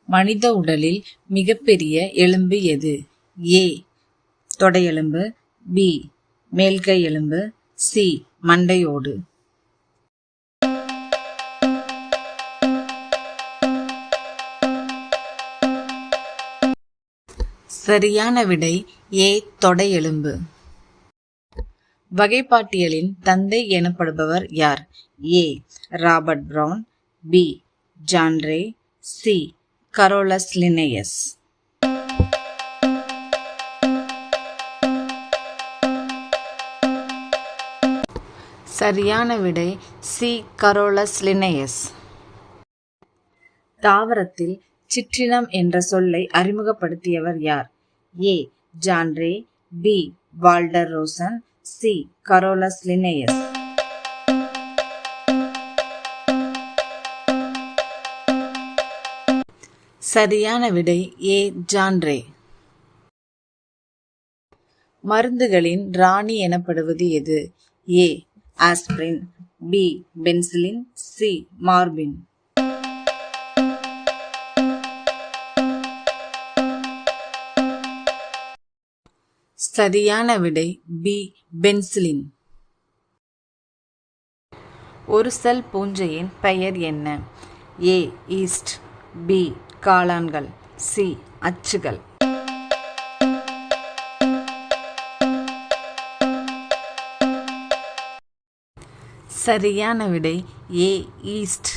மனித உடலில் மிகப்பெரிய எலும்பு எது? ஏ. தொடையெலும்பு, பி. மேல்கை எலும்பு, சி. மண்டையோடு. சரியான விடை ஏ. தொடையெலும்பு. வகைப்பாட்டியலின் தந்தை எனப்படுபவர் யார்? A. Robert Brown, B. John Ray, C. Carolus Linnaeus. சரியான விடை சி. Carolus Linnaeus. தாவரத்தில் சிற்றினம் என்ற சொல்லை அறிமுகப்படுத்தியவர் யார்? A. John Ray, B. Walter Rosen, C. Carolus Linnaeus. சரியான விடை ஏ. John Ray. மருந்துகளின் ராணி எனப்படுவது எது? A. Aspirin, B. Penicillin, C. Morphine. சரியான விடை பி. பென்சிலின். ஒரு செல் பூஞ்சையின் பெயர் என்ன? ஏ. Yeast, B. காளான்கள், சி. அச்சுகள். சரியான விடை ஏ. ஈஸ்ட்.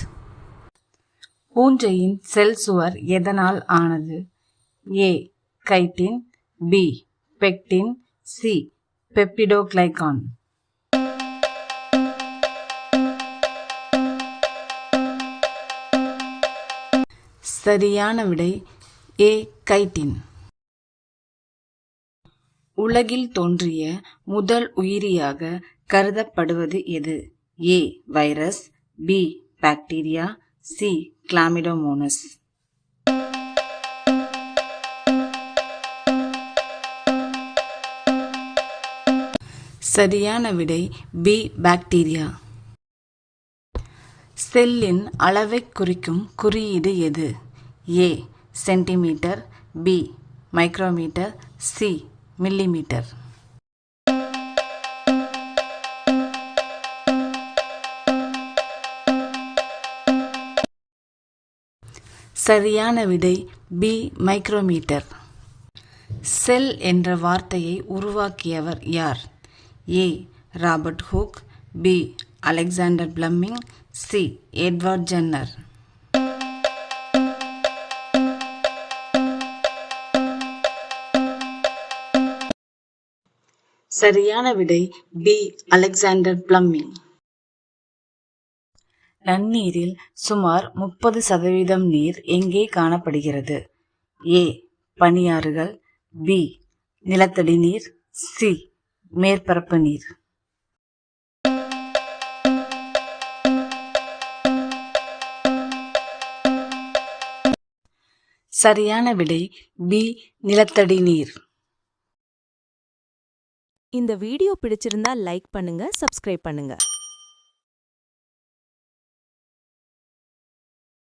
பூஞ்சையின் செல் சுவர் எதனால் ஆனது? A. Chitin, B. Pectin, C. Peptidoglycan. சரியான விடை ஏ. கைட்டின். உலகில் தோன்றிய முதல் உயிரியாக கருதப்படுவது எது? A. Virus, B. Bacteria, C. Chlamydomonas. சரியான விடை பி. பாக்டீரியா. செல்லின் அளவை குறிக்கும் குறியீடு எது? A. Centimetre, B. Micrometre, C. Millimetre. சரியான விடை பி. மைக்ரோமீட்டர். செல் என்ற வார்த்தையை உருவாக்கியவர் யார்? A. Robert Hooke, B. Alexander Fleming, C. Edward Jenner. சரியான விடை பி. Alexander Fleming. நன்னீரில் சுமார் 30% நீர் எங்கே காணப்படுகிறது? ஏ. பனியாறுகள், பி. நிலத்தடி நீர், சி. மேற்பரப்பு நீர். சரியான விடை பி. நிலத்தடி நீர். இந்த வீடியோ பிடிச்சிருந்தா லைக் பண்ணுங்க, சப்ஸ்கிரைப் பண்ணுங்க.